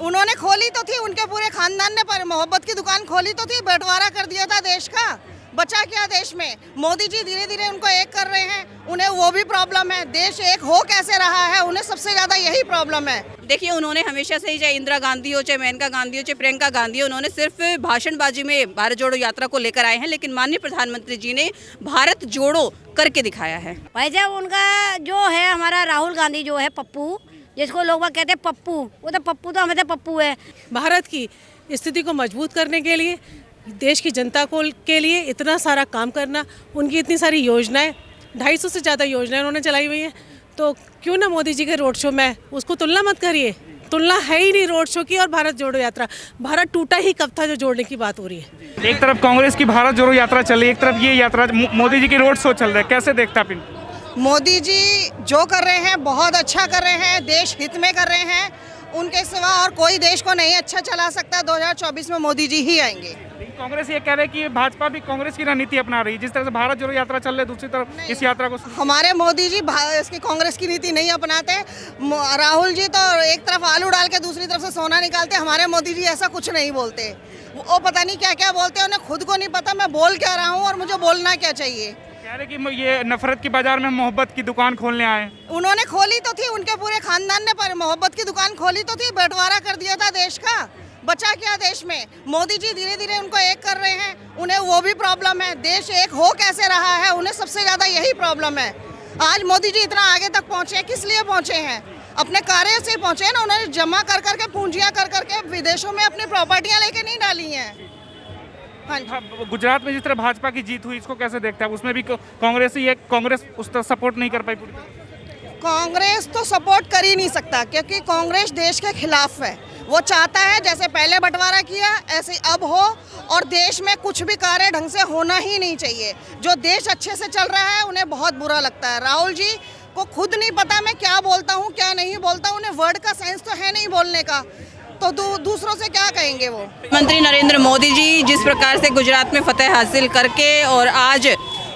उन्होंने खोली तो थी, उनके पूरे खानदान ने पर मोहब्बत की दुकान खोली तो थी, बंटवारा कर दिया था देश का। बचा क्या देश में? मोदी जी धीरे धीरे उनको एक कर रहे हैं, उन्हें वो भी प्रॉब्लम है। देश एक हो कैसे रहा है, उन्हें सबसे ज्यादा यही प्रॉब्लम है। देखिए, उन्होंने हमेशा से ही, चाहे इंदिरा गांधी हो, चाहे मेनका गांधी हो, चाहे प्रियंका गांधी हो, उन्होंने सिर्फ भाषणबाजी में भारत जोड़ो यात्रा को लेकर आए हैं, लेकिन माननीय प्रधानमंत्री जी ने भारत जोड़ो करके दिखाया है। वैसे उनका जो है, हमारा राहुल गांधी जो है पप्पू, जिसको लोग कहते हैं पप्पू, वो तो पप्पू तो हमें पप्पू है। भारत की स्थिति को मजबूत करने के लिए, देश की जनता को के लिए इतना सारा काम करना, उनकी इतनी सारी योजनाएं, 250 से ज़्यादा योजनाएं उन्होंने चलाई हुई हैं, तो क्यों ना मोदी जी के रोड शो में उसको तुलना मत करिए। तुलना है ही नहीं रोड शो की और भारत जोड़ो यात्रा। भारत टूटा ही कब था जो जोड़ने की बात हो रही है। एक तरफ कांग्रेस की भारत जोड़ो यात्रा चल रही है, एक तरफ ये यात्रा मोदी जी की रोड शो चल रहा है, कैसे देखते आप इनको? मोदी जी जो कर रहे हैं बहुत अच्छा कर रहे हैं, देश हित में कर रहे हैं। उनके सिवा और कोई देश को नहीं अच्छा चला सकता। 2024 में मोदी जी ही आएंगे। कांग्रेस ये कह रहे हैं कि भाजपा भी कांग्रेस की रणनीति अपना रही है, जिस तरह से भारत जोड़ो यात्रा चल रही है, दूसरी तरफ इस यात्रा को हमारे मोदी जी इसकी कांग्रेस की नीति नहीं अपनाते। राहुल जी तो एक तरफ आलू डाल के दूसरी तरफ से सोना निकालते। हमारे मोदी जी ऐसा कुछ नहीं बोलते। वो पता नहीं क्या क्या बोलते हैं, उन्हें खुद को नहीं पता मैं बोल क्या रहा हूँ और मुझे बोलना क्या चाहिए। कह रहे कि ये नफरत की बाजार में मोहब्बत की दुकान खोलने आए। उन्होंने खोली तो थी, उनके पूरे खानदान ने पर मोहब्बत की दुकान खोली तो थी, बंटवारा कर दिया था देश का। बचा क्या देश में? मोदी जी धीरे धीरे उनको एक कर रहे हैं, उन्हें वो भी प्रॉब्लम है। देश एक हो कैसे रहा है, उन्हें सबसे ज्यादा यही प्रॉब्लम है। आज मोदी जी इतना आगे तक पहुंचे हैं, किस लिए पहुंचे हैं? अपने कार्य से पहुंचे हैं ना। उन्होंने जमा कर करके, पूंजियां कर करके विदेशों में अपनी प्रॉपर्टियां लेके नहीं डाली हैं। गुजरात में जिस तरह भाजपा की जीत हुई, इसको कैसे देखते हैं? उसमें भी कांग्रेस उस तरह सपोर्ट नहीं कर पाई पूरी। कांग्रेस तो सपोर्ट कर ही नहीं सकता, क्योंकि कांग्रेस देश के खिलाफ है। वो चाहता है जैसे पहले बंटवारा किया ऐसे अब हो, और देश में कुछ भी कार्य ढंग से होना ही नहीं चाहिए। जो देश अच्छे से चल रहा है उन्हें बहुत बुरा लगता है। राहुल जी को खुद नहीं पता मैं क्या बोलता हूँ क्या नहीं बोलता हूँ। उन्हें वर्ड का सेंस तो है नहीं बोलने का, तो दूसरों से क्या कहेंगे वो। मंत्री नरेंद्र मोदी जी जिस प्रकार से गुजरात में फतेह हासिल करके और आज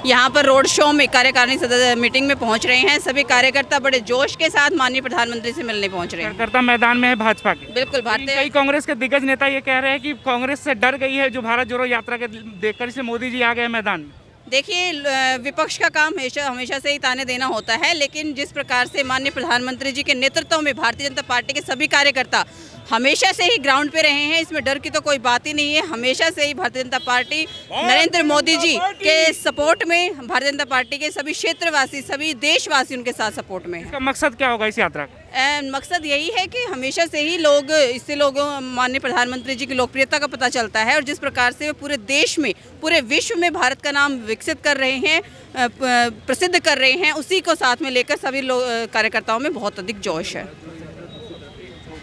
यहाँ पर रोड शो में कार्यकारिणी सदस्य मीटिंग में पहुँच रहे हैं, सभी कार्यकर्ता बड़े जोश के साथ माननीय प्रधानमंत्री से मिलने पहुँच रहे हैं। कार्यकर्ता मैदान में है भाजपा के। बिल्कुल, भारतीय कई कांग्रेस के दिग्गज नेता ये कह रहे हैं कि कांग्रेस से डर गई है जो भारत जोड़ो यात्रा के देखकर, से मोदी जी आ गए मैदान में। देखिए, विपक्ष का काम हमेशा से ही ताने देना होता है, लेकिन जिस प्रकार से माननीय प्रधानमंत्री जी के नेतृत्व में भारतीय जनता पार्टी के सभी कार्यकर्ता हमेशा से ही ग्राउंड पे रहे हैं, इसमें डर की तो कोई बात ही नहीं है। हमेशा से ही भारतीय जनता पार्टी नरेंद्र मोदी जी के सपोर्ट में, भारतीय जनता पार्टी के सभी क्षेत्रवासी, सभी देशवासी उनके साथ सपोर्ट में। इसका मकसद क्या होगा इस यात्रा का? मकसद यही है कि हमेशा से ही इससे लोगों माननीय प्रधानमंत्री जी की लोकप्रियता का पता चलता है, और जिस प्रकार से वे पूरे देश में, पूरे विश्व में भारत का नाम विकसित कर रहे हैं, प्रसिद्ध कर रहे हैं, उसी को साथ में लेकर सभी कार्यकर्ताओं में बहुत अधिक जोश है।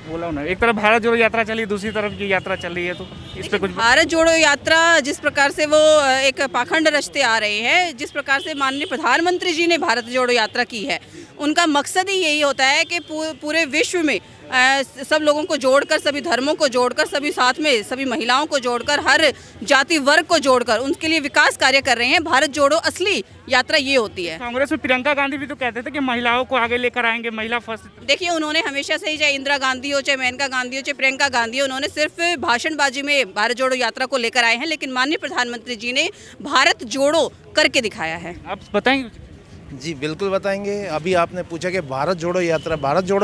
बोला ना, एक तरफ भारत जोड़ो यात्रा चली, दूसरी तरफ ये यात्रा चल रही है, तो इस पे कुछ। भारत जोड़ो यात्रा जिस प्रकार से वो एक पाखंड रचते आ रहे हैं, जिस प्रकार से माननीय प्रधानमंत्री जी ने भारत जोड़ो यात्रा की है, उनका मकसद ही यही होता है कि पूरे विश्व में सब लोगों को जोड़कर, सभी धर्मों को जोड़कर, सभी साथ में, सभी महिलाओं को जोड़कर, हर जाति वर्ग को जोड़कर उनके लिए विकास कार्य कर रहे हैं। भारत जोड़ो असली यात्रा ये होती है। कांग्रेस में प्रियंका गांधी भी तो कहते थे कि महिलाओं को आगे लेकर आएंगे, महिला फर्स्ट। देखिए, उन्होंने हमेशा से ही, चाहे इंदिरा गांधी हो, चाहे मेनका गांधी हो, चाहे प्रियंका गांधी हो, उन्होंने सिर्फ भाषणबाजी में भारत जोड़ो यात्रा को लेकर आए हैं, लेकिन माननीय प्रधानमंत्री जी ने भारत जोड़ो करके दिखाया है। आप बताएंगे? जी बिल्कुल बताएंगे। अभी आपने पूछा कि भारत जोड़ो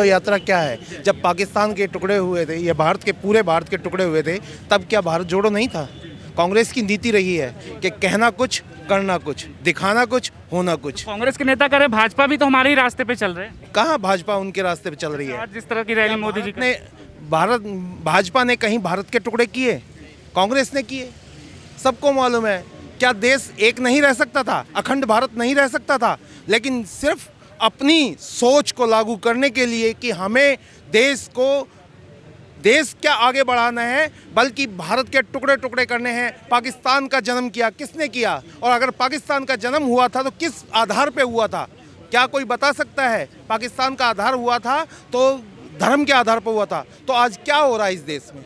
यात्रा क्या है? जब पाकिस्तान के टुकड़े हुए थे, ये पूरे भारत के टुकड़े हुए थे, तब क्या भारत जोड़ो नहीं था? कांग्रेस की नीति रही है कि कहना कुछ, करना कुछ, दिखाना कुछ, होना कुछ। कांग्रेस के नेता कह रहे भाजपा भी तो हमारे ही रास्ते पे चल रहे हैं। कहाँ भाजपा उनके रास्ते पे चल रही है? आज जिस तरह की रैली मोदी जी ने भाजपा ने कहीं भारत के टुकड़े किए? कांग्रेस ने किए, सबको मालूम है। क्या देश एक नहीं रह सकता था? अखंड भारत नहीं रह सकता था? लेकिन सिर्फ अपनी सोच को लागू करने के लिए कि हमें देश क्या आगे बढ़ाना है, बल्कि भारत के टुकड़े टुकड़े करने हैं। पाकिस्तान का जन्म किया किसने किया? और अगर पाकिस्तान का जन्म हुआ था तो किस आधार पे हुआ था? क्या कोई बता सकता है? पाकिस्तान का आधार हुआ था तो धर्म के आधार पर हुआ था। तो आज क्या हो रहा है इस देश में?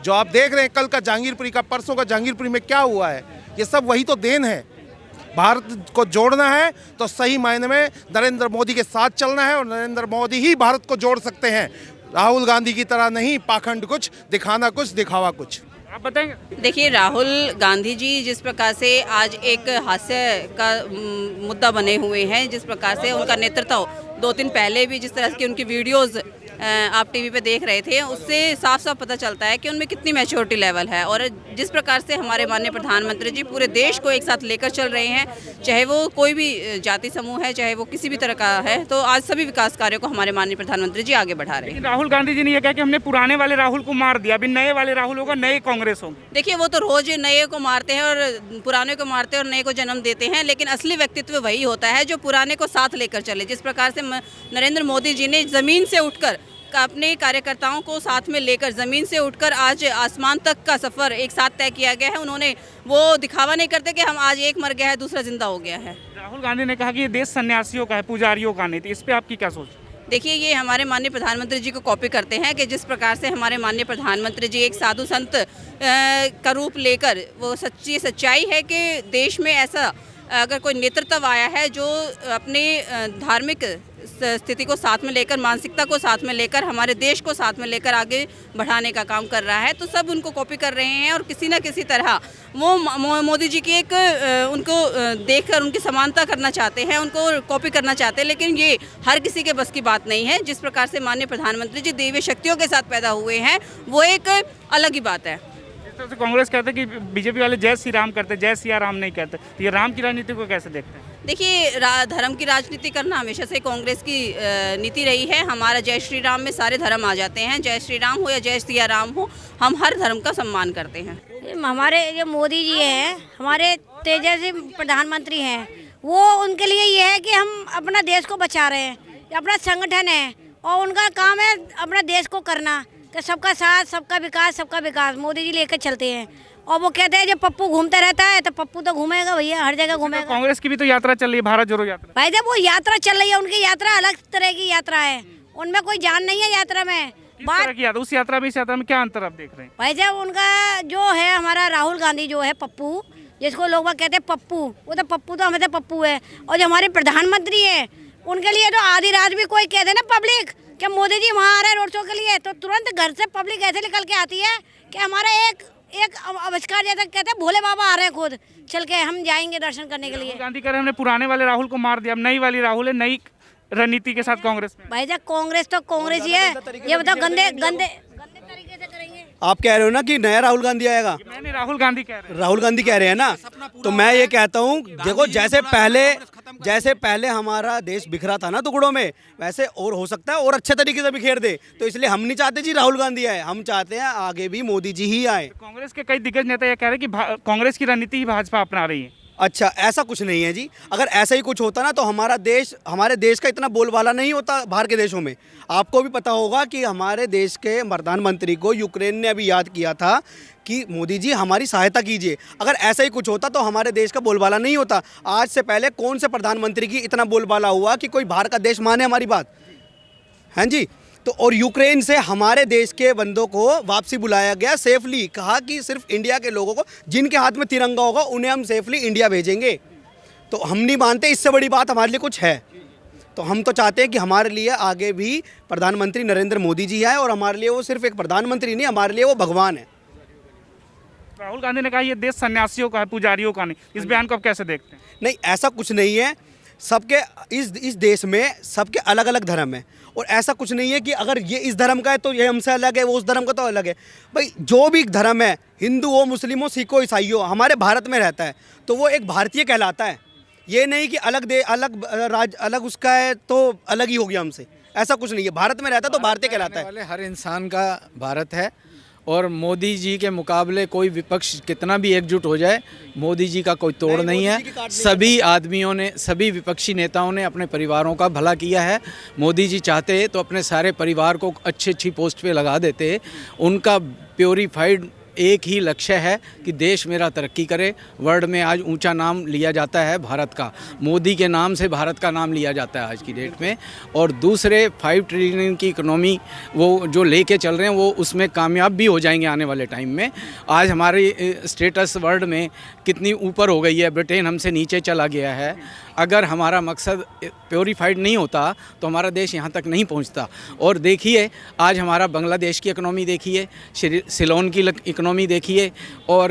जो आप देख रहे हैं, कल का जहांगीरपुरी का, परसों का जहांगीरपुरी में क्या हुआ है, ये सब वही तो देन है। भारत को जोड़ना है तो सही मायने में नरेंद्र मोदी के साथ चलना है, और नरेंद्र मोदी ही भारत को जोड़ सकते हैं। राहुल गांधी की तरह नहीं, पाखंड कुछ, दिखाना कुछ, दिखावा कुछ। आप बताएंगे। देखिए, राहुल गांधी जी जिस प्रकार से आज एक हास्य का मुद्दा बने हुए हैं, जिस प्रकार से उनका नेतृत्व 2 दिन पहले भी जिस तरह की उनकी वीडियोस आप टीवी पे देख रहे थे, उससे साफ साफ पता चलता है कि उनमें कितनी मैच्योरिटी लेवल है। और जिस प्रकार से हमारे माननीय प्रधानमंत्री जी पूरे देश को एक साथ लेकर चल रहे हैं, चाहे वो कोई भी जाति समूह है, चाहे वो किसी भी तरह का है, तो आज सभी विकास कार्यों को हमारे माननीय प्रधानमंत्री जी आगे बढ़ा रहे हैं। राहुल गांधी जी ने यह कहा कि हमने पुराने वाले राहुल को मार दिया, अभी नए वाले राहुल होगा, नए कांग्रेस होंगे। देखिए, वो तो रोज नए को मारते हैं और पुराने को मारते हैं और नए को जन्म देते हैं, लेकिन असली व्यक्तित्व वही होता है जो पुराने को साथ लेकर चले। जिस प्रकार से नरेंद्र मोदी जी ने ज़मीन से उठकर अपने कार्यकर्ताओं को साथ में लेकर ज़मीन से उठकर आज आसमान तक का सफ़र एक साथ तय किया गया है। उन्होंने वो दिखावा नहीं करते कि हम आज एक मर गया है, दूसरा जिंदा हो गया है। राहुल गांधी ने कहा कि ये देश सन्यासियों का है, पुजारियों का नहीं। तो इस पे आपकी क्या सोच? देखिए, ये हमारे माननीय प्रधानमंत्री जी को कॉपी करते हैं कि जिस प्रकार से हमारे माननीय प्रधानमंत्री जी एक साधु संत का रूप लेकर, वो सच्चाई है कि देश में ऐसा अगर कोई नेतृत्व आया है जो अपने धार्मिक स्थिति को साथ में लेकर, मानसिकता को साथ में लेकर, हमारे देश को साथ में लेकर आगे बढ़ाने का काम कर रहा है, तो सब उनको कॉपी कर रहे हैं और किसी न किसी तरह वो मोदी जी की एक उनको देखकर उनकी समानता करना चाहते हैं, उनको कॉपी करना चाहते हैं। लेकिन ये हर किसी के बस की बात नहीं है। जिस प्रकार से माननीय प्रधानमंत्री जी दैवीय शक्तियों के साथ पैदा हुए हैं, वो एक अलग ही बात है। जिस तरह से कांग्रेस कहते हैं कि बीजेपी वाले जय श्री राम करते, जय सिया राम नहीं कहते, तो ये राम की राजनीति को कैसे देखते हैं? देखिए, धर्म की राजनीति करना हमेशा से कांग्रेस की नीति रही है। हमारा जय श्री राम में सारे धर्म आ जाते हैं, जय श्री राम हो या जय सिया राम हो, हम हर धर्म का सम्मान करते हैं। हमारे जो मोदी जी हैं, हमारे तेजस्वी प्रधानमंत्री हैं, वो उनके लिए ये है कि हम अपना देश को बचा रहे हैं, अपना संगठन है और उनका काम है अपना देश को करना, कि सबका साथ, सबका विकास मोदी जी लेकर चलते हैं। और वो कहते हैं जब पप्पू घूमता रहता है तो पप्पू तो घूमेगा भैया, हर जगह घूमेगा। कांग्रेस की भी तो यात्रा चल रही है, भारत जोड़ो यात्रा। भाई जब वो यात्रा चल रही है, उनकी यात्रा अलग तरह की यात्रा है, उनमें कोई जान नहीं है यात्रा में। किस तरह की यात्रा? उस यात्रा में इस यात्रा में क्या अंतर आप देख रहे हैं? भाई जब उनका जो है, हमारा राहुल गांधी जो है पप्पू, जिसको लोग कहते हैं पप्पू, वो तो पप्पू तो हमें पप्पू है। और जो हमारे प्रधानमंत्री है, उनके लिए तो आधी रात भी कोई कहते ना पब्लिक कि मोदी जी वहाँ आ रहे हैं रोड शो के लिए, तो तुरंत घर से पब्लिक ऐसे निकल के आती है कि हमारा एक आविष्कार जैसा कहते हैं, भोले बाबा आ रहे हैं खुद चल के, हम जाएंगे दर्शन करने के लिए। गांधी कह रहे हैं हमने पुराने वाले राहुल को मार दिया, अब नई वाली राहुल है, नई रणनीति के साथ कांग्रेस में। भाई जब कांग्रेस तो कांग्रेस ही है, ये बताओ गंदे तरीके से करेंगे। आप कह रहे हो ना कि नया राहुल गांधी आएगा? मैंने राहुल गांधी कह रहे हैं। राहुल गांधी कह रहे हैं ना, तो मैं ये कहता हूँ, देखो जैसे पहले हमारा देश बिखरा था ना टुकड़ों में, वैसे और हो सकता है और अच्छे तरीके से बिखेर दे। तो इसलिए हम नहीं चाहते जी राहुल गांधी आए, हम चाहते हैं आगे भी मोदी जी ही आए। कांग्रेस के कई दिग्गज नेता ये कह रहे हैं कि कांग्रेस की रणनीति ही भाजपा अपना रही है। अच्छा, ऐसा कुछ नहीं है जी। अगर ऐसा ही कुछ होता ना तो हमारे देश का इतना बोलबाला नहीं होता बाहर के देशों में। आपको भी पता होगा कि हमारे देश के प्रधानमंत्री को यूक्रेन ने अभी याद किया था कि मोदी जी हमारी सहायता कीजिए। अगर ऐसा ही कुछ होता तो हमारे देश का बोलबाला नहीं होता। आज से पहले कौन से प्रधानमंत्री की इतना बोलबाला हुआ कि कोई बाहर का देश माने हमारी बात? हैं जी। तो और यूक्रेन से हमारे देश के बंदों को वापसी बुलाया गया सेफली, कहा कि सिर्फ इंडिया के लोगों को, जिनके हाथ में तिरंगा होगा उन्हें हम सेफली इंडिया भेजेंगे। तो हम नहीं मानते इससे बड़ी बात हमारे लिए कुछ है। तो हम तो चाहते हैं कि हमारे लिए आगे भी प्रधानमंत्री नरेंद्र मोदी जी आए, और हमारे लिए वो सिर्फ एक प्रधानमंत्री नहीं, हमारे लिए वो भगवान है। राहुल गांधी ने कहा ये देश सन्यासियों का है, पुजारियों का नहीं। इस बयान को आप कैसे देखते हैं? नहीं, ऐसा कुछ नहीं है। सबके इस देश में सबके अलग अलग धर्म है, और ऐसा कुछ नहीं है कि अगर ये इस धर्म का है तो ये हमसे अलग है, वो उस धर्म का तो अलग है। भाई जो भी धर्म है, हिंदू हो, मुस्लिम हो, सिख हो, ईसाई हो, हमारे भारत में रहता है तो वो एक भारतीय कहलाता है। ये नहीं कि अलग उसका है तो अलग ही हो गया हमसे, ऐसा कुछ नहीं है। भारत में रहता है तो भारतीय कहलाता है। हर इंसान का भारत है, और मोदी जी के मुकाबले कोई विपक्ष कितना भी एकजुट हो जाए, मोदी जी का कोई तोड़ नहीं है। सभी आदमियों ने, सभी विपक्षी नेताओं ने अपने परिवारों का भला किया है। मोदी जी चाहते तो अपने सारे परिवार को अच्छी पोस्ट पे लगा देते। उनका प्योरीफाइड एक ही लक्ष्य है कि देश मेरा तरक्की करे। वर्ल्ड में आज ऊंचा नाम लिया जाता है भारत का, मोदी के नाम से भारत का नाम लिया जाता है आज की डेट में। और दूसरे 5 ट्रिलियन की इकोनॉमी वो जो लेके चल रहे हैं वो उसमें कामयाब भी हो जाएंगे आने वाले टाइम में। आज हमारी स्टेटस वर्ल्ड में कितनी ऊपर हो गई है, ब्रिटेन हमसे नीचे चला गया है। अगर हमारा मकसद प्योरीफाइड नहीं होता तो हमारा देश यहाँ तक नहीं पहुँचता। और देखिए आज हमारा बांग्लादेश की इकोनॉमी देखिए, सिलोन की इकोनॉमी देखिए और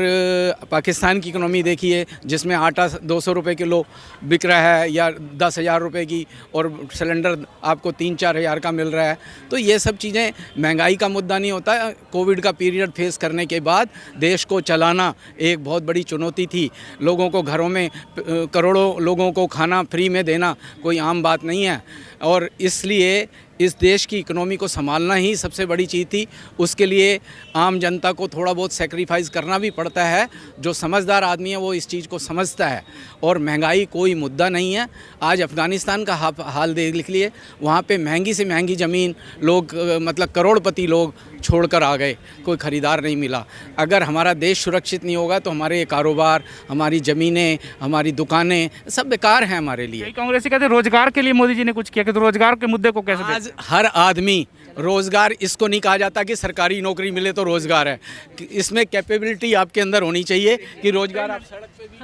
पाकिस्तान की इकोनॉमी देखिए, जिसमें आटा 200 रुपये किलो बिक रहा है या 10,000 रुपये की, और सिलेंडर आपको 3-4 हज़ार का मिल रहा है। तो ये सब चीज़ें, महंगाई का मुद्दा नहीं होता। कोविड का पीरियड फेस करने के बाद देश को चलाना एक बहुत बड़ी चुनौती थी। लोगों को घरों में करोड़ों लोगों को खाना फ्री में देना कोई आम बात नहीं है, और इसलिए इस देश की इकोनॉमी को संभालना ही सबसे बड़ी चीज़ थी। उसके लिए आम जनता को थोड़ा बहुत सेक्रीफाइस करना भी पड़ता है। जो समझदार आदमी है वो इस चीज़ को समझता है। और महंगाई कोई मुद्दा नहीं है। आज अफ़गानिस्तान का हाल देख लिए, वहाँ पे महंगी से महंगी ज़मीन लोग मतलब करोड़पति लोग छोड़कर आ गए, कोई ख़रीदार नहीं मिला। अगर हमारा देश सुरक्षित नहीं होगा तो हमारे कारोबार, हमारी ज़मीनें, हमारी दुकानें सब बेकार हैं हमारे लिए। कांग्रेसी कहते हैं रोजगार के लिए मोदी जी ने कुछ किया, कि तो रोजगार के मुद्दे को कैसे देखते हैं? आज हर आदमी रोज़गार, इसको नहीं कहा जाता कि सरकारी नौकरी मिले तो रोज़गार है। इसमें कैपेबिलिटी आपके अंदर होनी चाहिए कि रोज़गार आप सड़क पे भी।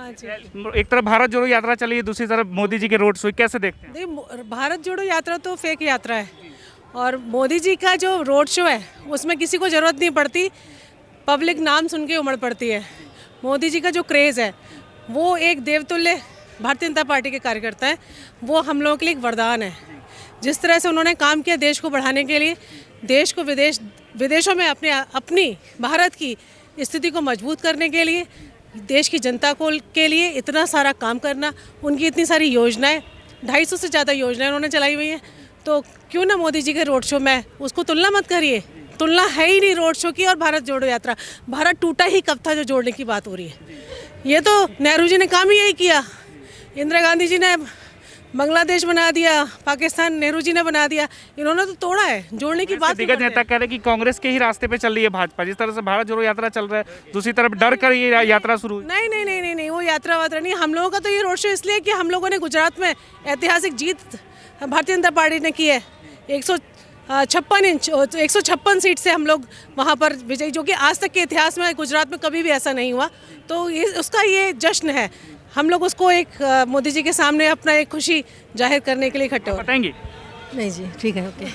एक तरफ भारत जोड़ो यात्रा चली है, दूसरी तरफ मोदी जी के रोड शो, कैसे देखते हैं? देखिए, भारत जोड़ो यात्रा तो फेक यात्रा है, और मोदी जी का जो रोड शो है उसमें किसी को ज़रूरत नहीं पड़ती, पब्लिक नाम सुन के उमड़ पड़ती है। मोदी जी का जो क्रेज़ है वो एक देवतुल्य भारतीय जनता पार्टी के कार्यकर्ता है, वो हम लोगों के लिए एक वरदान है। जिस तरह से उन्होंने काम किया देश को बढ़ाने के लिए, देश को विदेशों में अपनी भारत की स्थिति को मजबूत करने के लिए, देश की जनता के लिए इतना सारा काम करना, उनकी इतनी सारी योजनाएं, 250 से ज़्यादा योजनाएं उन्होंने चलाई हुई हैं। तो क्यों ना मोदी जी के रोड शो में उसको तुलना मत करिए। तुलना है ही नहीं रोड शो की और भारत जोड़ो यात्रा। भारत टूटा ही कब था जो जोड़ने की बात हो रही है? ये तो नेहरू जी ने काम ही यही किया। इंदिरा गांधी जी ने बांग्लादेश बना दिया, पाकिस्तान नेहरू जी ने बना दिया, इन्होंने तो तोड़ा है। जोड़ने की बात दिग्गज नेता कह रहे हैं कि कांग्रेस के ही रास्ते पे चल रही है भाजपा। जिस तरह से भारत जोड़ो यात्रा चल रहा है, दूसरी तरफ डर कर ये यात्रा शुरू हुई। नहीं नहीं नहीं नहीं नहीं, वो यात्रा वात्रा नहीं। हम लोगों का तो ये रोड शो इसलिए कि हम लोगों ने गुजरात में ऐतिहासिक जीत भारतीय जनता पार्टी ने की है। 156 सीट से हम लोग वहाँ पर विजयी, जो कि आज तक के इतिहास में गुजरात में कभी भी ऐसा नहीं हुआ। तो ये उसका ये जश्न है। हम लोग उसको एक मोदी जी के सामने अपना एक खुशी जाहिर करने के लिए इकट्ठे हो। बताएंगे? नहीं जी, ठीक है, ओके।